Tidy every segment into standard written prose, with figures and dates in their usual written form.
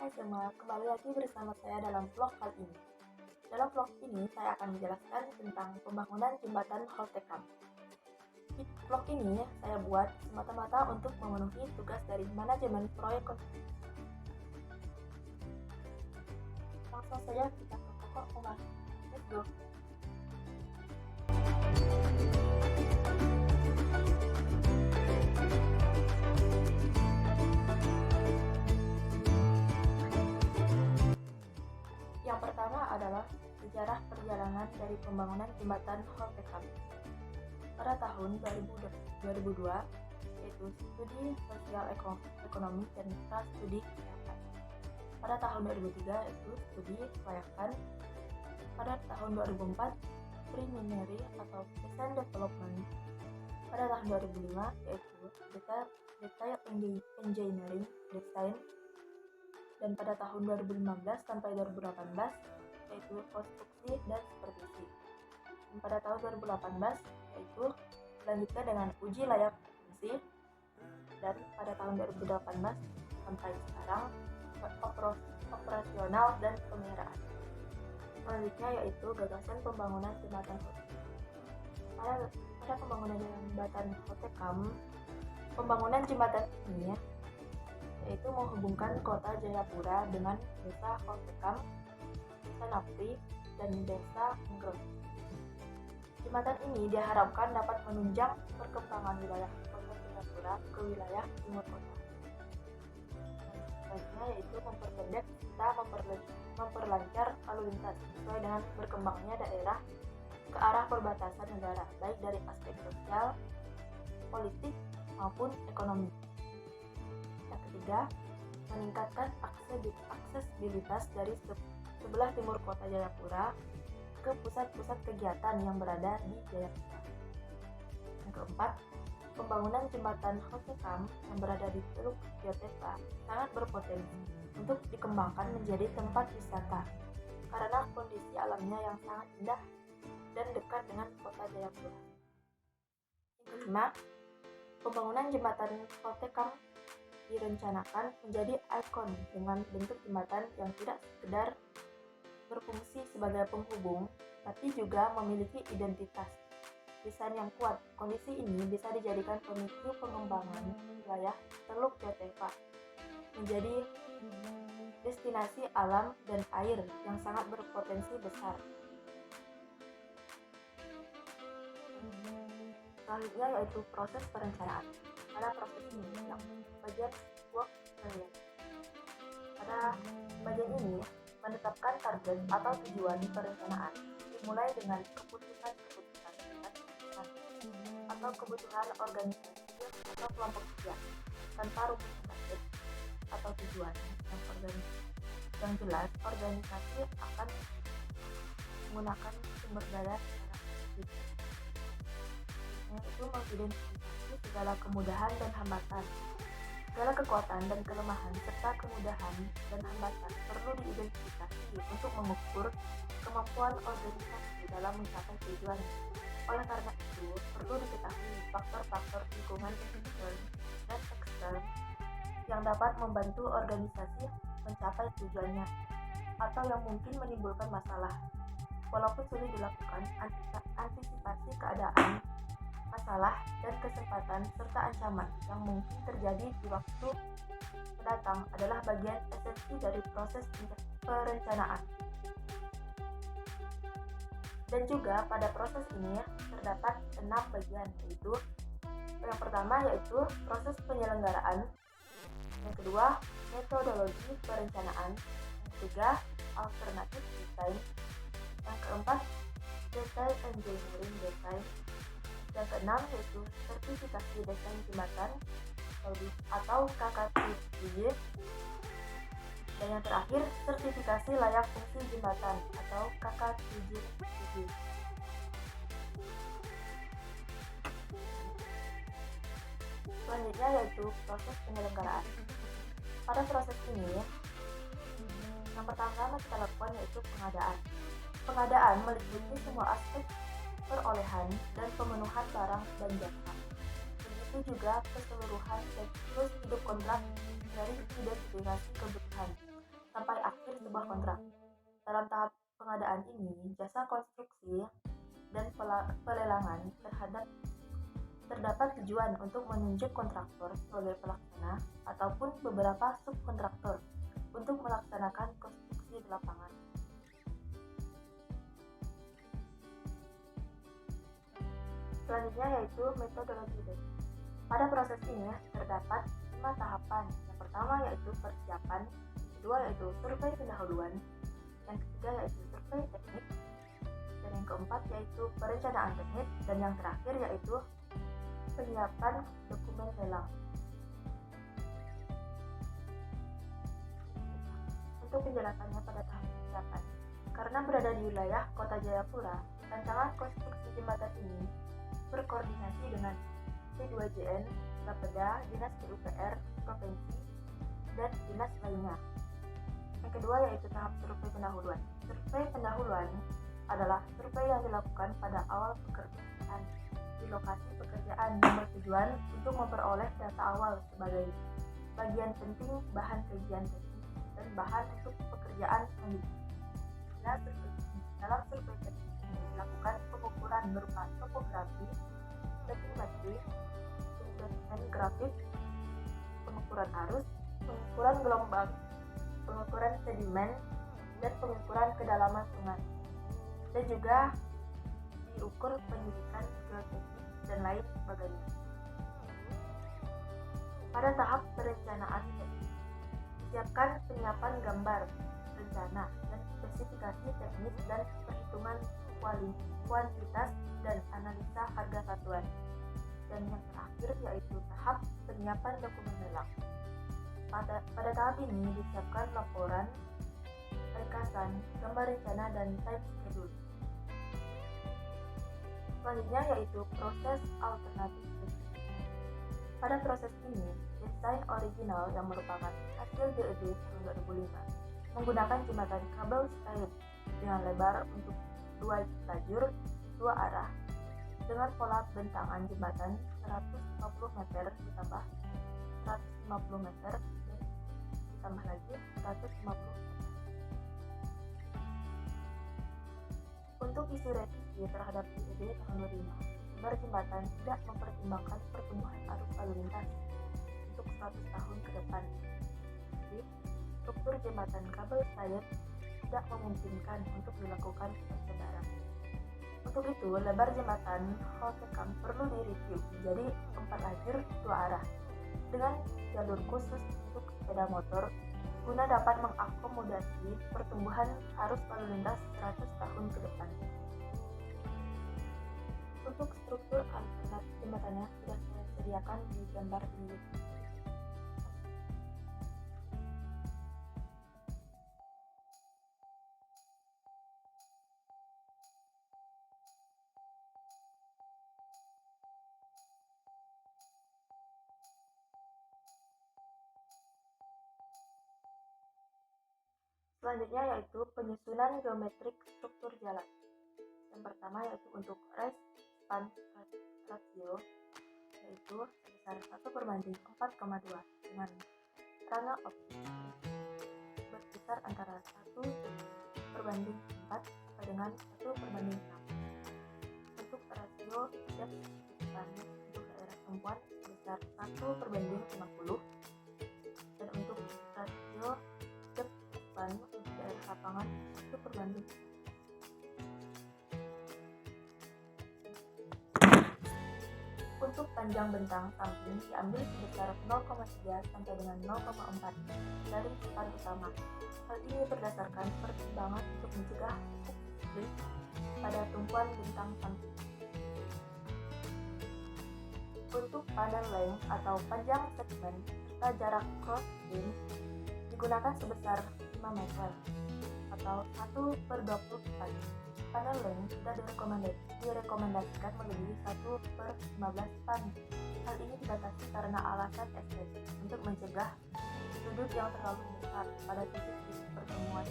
Hai semua, kembali lagi bersama saya dalam vlog kali ini. Dalam vlog ini, saya akan menjelaskan tentang pembangunan jembatan Holtecam. Vlog ini saya buat semata-mata untuk memenuhi tugas dari manajemen proyek konstruksi. Langsung saja kita ke pokok pembahasan. Let's go! Yang pertama adalah sejarah perjalanan dari pembangunan jembatan Holtecam. Pada tahun 2002, yaitu studi sosial ekonomi dan studi kelayakan. Pada tahun 2003 yaitu studi kelayakan. Pada tahun 2004 preliminary atau design development. Pada tahun 2005 yaitu detail engineering design. Dan pada tahun 2015 sampai 2018 yaitu konstruksi dan supervisi. Dan pada tahun 2018 yaitu selanjutnya dengan uji layak fungsi, dan pada tahun 2018 sampai sekarang operasional dan pemeliharaan. Selanjutnya yaitu gagasan pembangunan jembatan Holtecam. Pada pembangunan jembatan Holtecam, pembangunan jembatan ini yaitu menghubungkan kota Jayapura dengan desa Holtecam, desa Napri, dan desa Enggrong. Jembatan ini diharapkan dapat menunjang perkembangan wilayah kota Jayapura ke wilayah timur kota. Selanjutnya yaitu memperpendek serta memperlancar lalu lintas sesuai dengan berkembangnya daerah ke arah perbatasan negara, baik dari aspek sosial, politik, maupun ekonomi. Yang ketiga, meningkatkan aksesibilitas dari sebelah timur kota Jayapura ke pusat-pusat kegiatan yang berada di Jayapura. Yang keempat, pembangunan jembatan Holtecam yang berada di Teluk Jotepa sangat berpotensi untuk dikembangkan menjadi tempat wisata karena kondisi alamnya yang sangat indah dan dekat dengan kota Jayapura. Yang kelima, pembangunan jembatan Holtecam direncanakan menjadi ikon dengan bentuk jembatan yang tidak sekedar berfungsi sebagai penghubung, tapi juga memiliki identitas desain yang kuat. Kondisi ini bisa dijadikan pemicu pengembangan wilayah Teluk Jotepa menjadi destinasi alam dan air yang sangat berpotensi besar. Selanjutnya yaitu proses perencanaan. Pada proses ini yang bagian work plan. Pada bagian ini menetapkan target atau tujuan perencanaan dimulai dengan keputusan atau kebutuhan organisasi atau kelompok kerja tanpa rumus target atau tujuan yang jelas. Organisasi akan menggunakan sumber daya secara efektif, yaitu mengidentifikasi segala kemudahan dan hambatan. Segala kekuatan dan kelemahan serta kemudahan dan hambatan perlu diidentifikasi untuk mengukur kemampuan organisasi dalam mencapai tujuan. Oleh karena itu, perlu diketahui faktor-faktor lingkungan intern dan ekstern yang dapat membantu organisasi mencapai tujuannya atau yang mungkin menimbulkan masalah. Walaupun sulit dilakukan, antisipasi keadaan, masalah, dan kesempatan serta ancaman yang mungkin terjadi di waktu mendatang adalah bagian esensi dari proses perencanaan. Dan juga pada proses ini terdapat 6 bagian, yaitu yang pertama yaitu proses penyelenggaraan, yang kedua metodologi perencanaan, yang ketiga alternatif desain, yang keempat detail engineering design, yang keenam yaitu sertifikasi desain jembatan atau KKTJ, dan yang terakhir sertifikasi layak fungsi jembatan atau KKTJ. Selanjutnya yaitu proses penyelenggaraan. Pada proses ini, yang pertama kita lakukan yaitu pengadaan. Pengadaan meliputi semua aspek perolehan dan pemenuhan barang dan jasa. Begitu juga keseluruhan siklus hidup kontrak dari identifikasi kebutuhan, mengakhiri sebuah kontrak. Dalam tahap pengadaan ini, jasa konstruksi dan pelelangan terdapat tujuan untuk menunjuk kontraktor sebagai pelaksana ataupun beberapa subkontraktor untuk melaksanakan konstruksi di lapangan. Selanjutnya yaitu metodologi tes. Pada proses ini terdapat 5 tahapan. Yang pertama yaitu persiapan, yang kedua yaitu survei pendahuluan, yang ketiga yaitu survei teknik, dan yang keempat yaitu perencanaan teknik, dan yang terakhir yaitu penyiapan dokumen lelang. Untuk penjelasannya pada tahap persiapan, karena berada di wilayah Kota Jayapura, rancangan konstruksi jembatan ini berkoordinasi dengan P2JN, Bapeda, Dinas PUPR, Provinsi, dan dinas lainnya. Yang kedua yaitu tahap survei pendahuluan. Survei pendahuluan adalah survei yang dilakukan pada awal pekerjaan di lokasi pekerjaan yang bertujuan untuk memperoleh data awal sebagai bagian penting bahan kajian teknis dan bahan untuk pekerjaan selanjutnya. Dalam survei teknis ini dilakukan pengukuran berupa topografi, batimetri, instrumen grafik, pengukuran arus, pengukuran gelombang, pengukuran sedimen, dan pengukuran kedalaman sungai, dan juga diukur penyidikan geoteknik dan lain sebagainya. Pada tahap perencanaan teknis, siapkan penyiapan gambar, rencana, dan spesifikasi teknis dan perhitungan kuantitas dan analisa harga satuan. Dan yang terakhir yaitu tahap penyiapan dokumen lelang. Pada tahap ini disiapkan laporan, ringkasan, gambar rencana, dan time schedule. Selanjutnya yaitu proses alternatif. Pada proses ini, desain original yang merupakan hasil DED tahun 2005 menggunakan jembatan kabel style dengan lebar untuk 2 lajur 2 arah dengan pola bentangan jembatan 150 meter ditambah 150 meter dan ditambah lagi 150 meter. Untuk isu revisi terhadap DED tahun 2005, lebar jembatan tidak mempertimbangkan pertumbuhan arus lalu lintas untuk 100 tahun ke depan. Jadi, struktur jembatan kabel style tidak memungkinkan untuk dilakukan perbedaan. Untuk itu, lebar jembatan Holtecam perlu direview menjadi 4 lajur 2 arah dengan jalur khusus untuk sepeda motor guna dapat mengakomodasi pertumbuhan arus lalu lintas 100 tahun ke depan. Untuk struktur alternatif jembatannya sudah saya sediakan di gambar ini. Selanjutnya yaitu penyusunan geometrik struktur jalan. Yang pertama yaitu untuk res-span ratio yaitu sebesar 1/4,2 dengan rangka optik berkisar antara 1/4 sampai dengan 1/6. Untuk rasio depth span untuk daerah tumpuan sebesar 1/50 dan untuk rasio depth span untuk daerah lapangan 1/. Untuk panjang bentang samping diambil sebesar 0,3 sampai dengan 0,4 dari span utama. Hal ini berdasarkan pertimbangan untuk mencegah split pada tumpuan bentang samping. Untuk panel length atau panjang segmen serta jarak cross beam digunakan sebesar 5 meter atau 1/24. Panel length tidak direkomendasikan melebihi 1/15 span. Hal ini dibatasi karena alasan estetik untuk mencegah sudut yang terlalu besar pada titik-titik pertemuan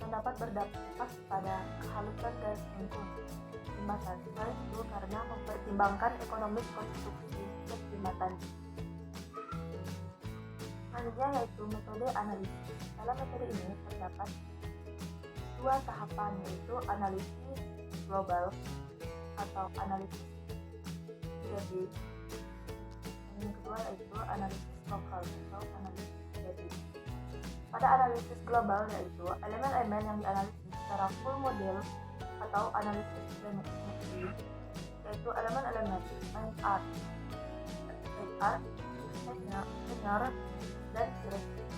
yang dapat berdampak pada kehalusan garis lengkung jembatan. Selain itu karena mempertimbangkan ekonomis konstruksi jembatan. Selanjutnya yaitu metode analisis. Dalam metode ini terdapat dua tahapan, yaitu analisis global atau analisis jadi. Yang kedua yaitu analisis lokal atau analisis jadi. Pada analisis global yaitu elemen-elemen yang dianalisis secara full model atau analisis dimensi, yaitu elemen-elemen main art, linear, dan heuristik.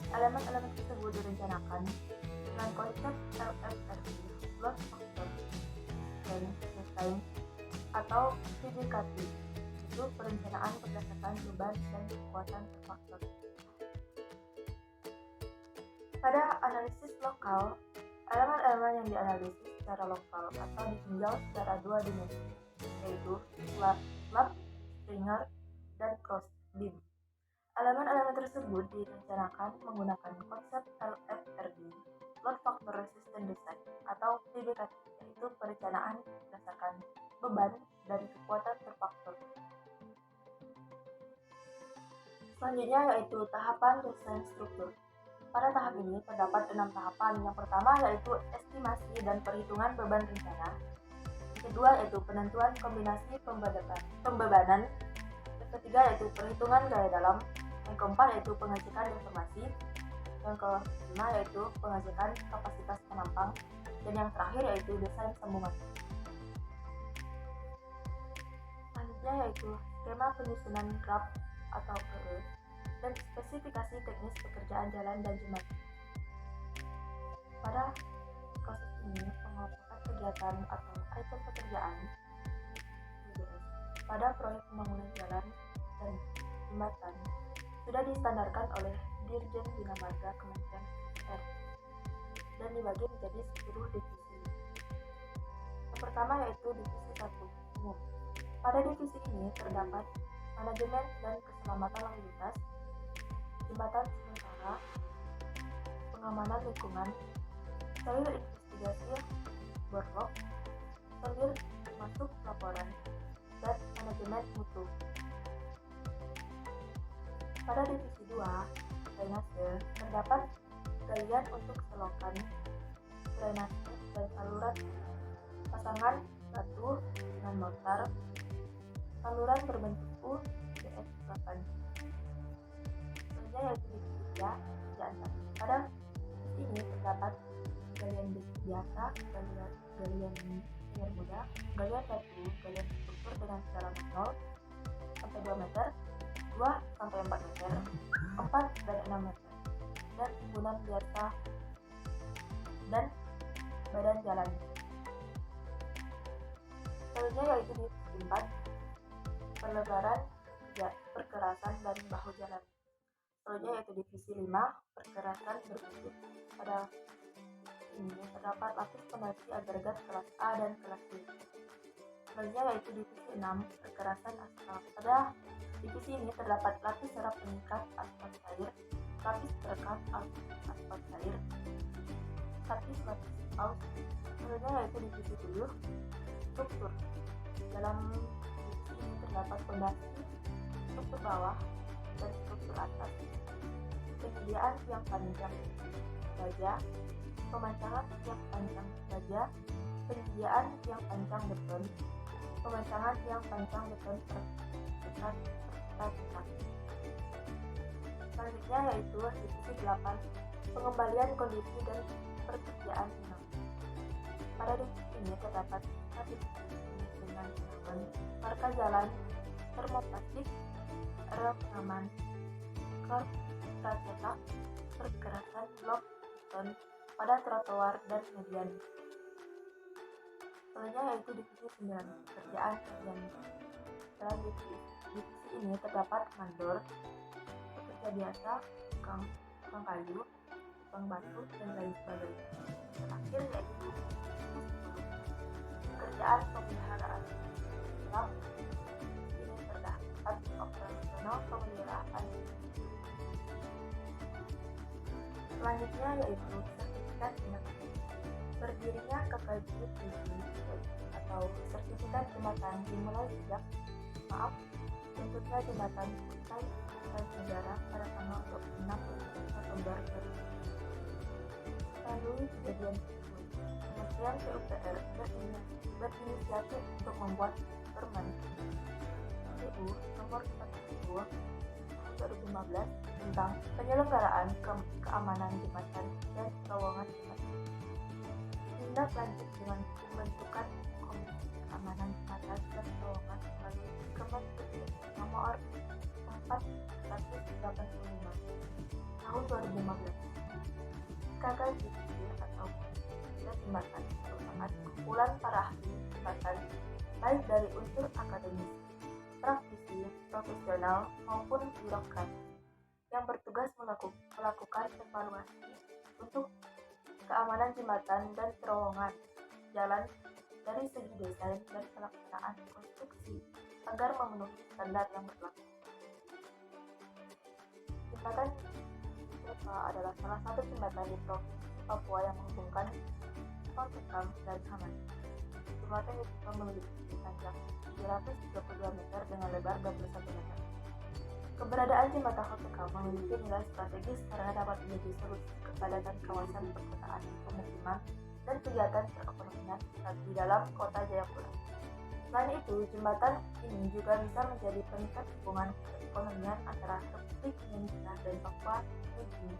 Elemen-elemen tersebut direncanakan dengan konsep LFRD, load factor, dan design atau PDKT, itu perencanaan berdasarkan beban dan kekuatan faktor. Pada analisis lokal, elemen-elemen yang dianalisis secara lokal atau ditinjau secara dua dimensi, yaitu slab, stringer, dan cross beam. Elemen-elemen tersebut direncanakan menggunakan konsep LFRD, load factor resistant design, atau PDKT, yaitu perencanaan berdasarkan beban dan kekuatan terfaktor. Selanjutnya yaitu tahapan desain struktur. Pada tahap ini terdapat 6 tahapan. Yang pertama yaitu estimasi dan perhitungan beban rencana. Yang kedua yaitu penentuan kombinasi pembebanan. Yang ketiga yaitu perhitungan gaya dalam. Yang keempat yaitu pengecekan informasi. Yang kelima yaitu pengecekan kapasitas penampang. Dan yang terakhir yaitu desain sambungan. Selanjutnya yaitu skema penyusunan graf atau RE dan spesifikasi teknis pekerjaan jalan dan jembatan. Pada proses ini, pengelompokan kegiatan atau item pekerjaan pada proyek pembangunan jalan dan jembatan sudah distandarkan oleh Dirjen Bina Marga Kementerian PUPR dan dibagi menjadi 10 divisi. Yang pertama yaitu divisi 1 umum. Pada divisi ini terdapat manajemen dan keselamatan lalu lintas, jembatan sementara, pengamanan lingkungan, cair investigasi, borlog, cair masuk laporan, dan manajemen mutu. Pada divisi 2, drainase, terdapat galian untuk selokan, drainase dan saluran, pasangan batu dengan mortar, saluran berbentuk U, DS8. Selanjutnya yaitu divisi 3, kerjaan. Pada divisi ini terdapat galian biasa, galian linear muda, galian batu, galian struktur dengan kedalaman 0 sampai 2 meter, 2 sampai 4 meter, 4 dan 6 meter, dan timbunan biasa dan badan jalan. Selanjutnya yaitu divisi 4, pelebaran, perkerasan, dan bahu jalan. Selanjutnya yaitu divisi 5, perkerasan berbentuk. Pada ini terdapat lapis fondasi agregat kelas A dan kelas B. Selanjutnya yaitu divisi 6, perkerasan aspal. Pada divisi ini terdapat lapis serap pengikat aspal cair, lapis perekat aspal cair, lapis paus. Selanjutnya yaitu divisi 7, struktur. Dalam divisi ini terdapat fondasi, struktur bawah, dan struktur atas, penyediaan tiang panjang baja, pemancangan tiang panjang baja, penyediaan tiang panjang beton, pemancangan tiang panjang beton pekat. Selanjutnya yaitu divisi 8, pengembalian kondisi dan pekerjaan inang. Pada divisi ini terdapat dengan pengaman, marka jalan, termoplastik, rel pengaman, kerb cetak, perkerasan blok beton pada trotoar dan median. Selanjutnya yaitu divisi 9, pekerjaan kerjaan. Dalam divisi ini terdapat mandor, pekerja biasa, tukang kayu, tukang batu, dan lain sebagainya. Terakhir yaitu divisi 10, pekerjaan pemeliharaan. Dalam ini terdapat operasional pemeliharaan. Selanjutnya yaitu sertifikat jembatan. Berdirinya KKJB atau sertifikat jembatan dimulai sejak hingga jembatan selesai Sekretariat Negara pada tanggal 26 November 2000. Melalui kejadian tersebut, Kementerian PUPR berinisiatif untuk membuat Permen PU Nomor 40 Tahun 2015 tentang penyelenggaraan keamanan jembatan dan terowongan jembatan. Tindak lanjut dengan pembentukan Komisi Keamanan Jembatan dan Terowongan melalui Kemendikbud Nomor 485 Tahun 2015. KKJ atau jembatan merupakan kumpulan para ahli jembatan baik dari unsur akademis, praktisi, profesional maupun birokrat yang bertugas melakukan evaluasi untuk keamanan jembatan dan terowongan jalan dari segi desain dan pelaksanaan konstruksi agar memenuhi standar yang berlaku. Jembatan adalah salah satu jembatan di Provinsi Papua yang menghubungkan Port-Ekam dan Haman. Jembatan itu memiliki panjang 332 meter dengan lebar 21 meter. Keberadaan jembatan Port-Ekam memiliki nilai strategis karena dapat menjadi solusi kepadatan kawasan perkotaan, pemukiman, dan kegiatan perekonomian di dalam kota Jayapura. Selain itu, jembatan ini juga bisa menjadi pengikat hubungan perekonomian antara Republik Indonesia dan Papua Nugini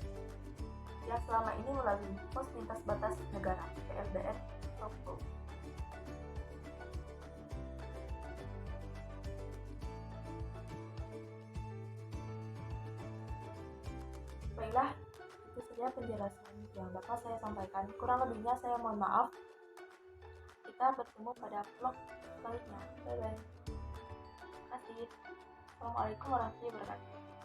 yang selama ini melalui Pos Lintas Batas Negara (PLBN) Papua. Baiklah, itu saja penjelasan yang dapat saya sampaikan. Kurang lebihnya saya mohon maaf. Kita bertemu pada vlog selanjutnya. Bye-bye. Terima kasih. Assalamualaikum warahmatullahi wabarakatuh.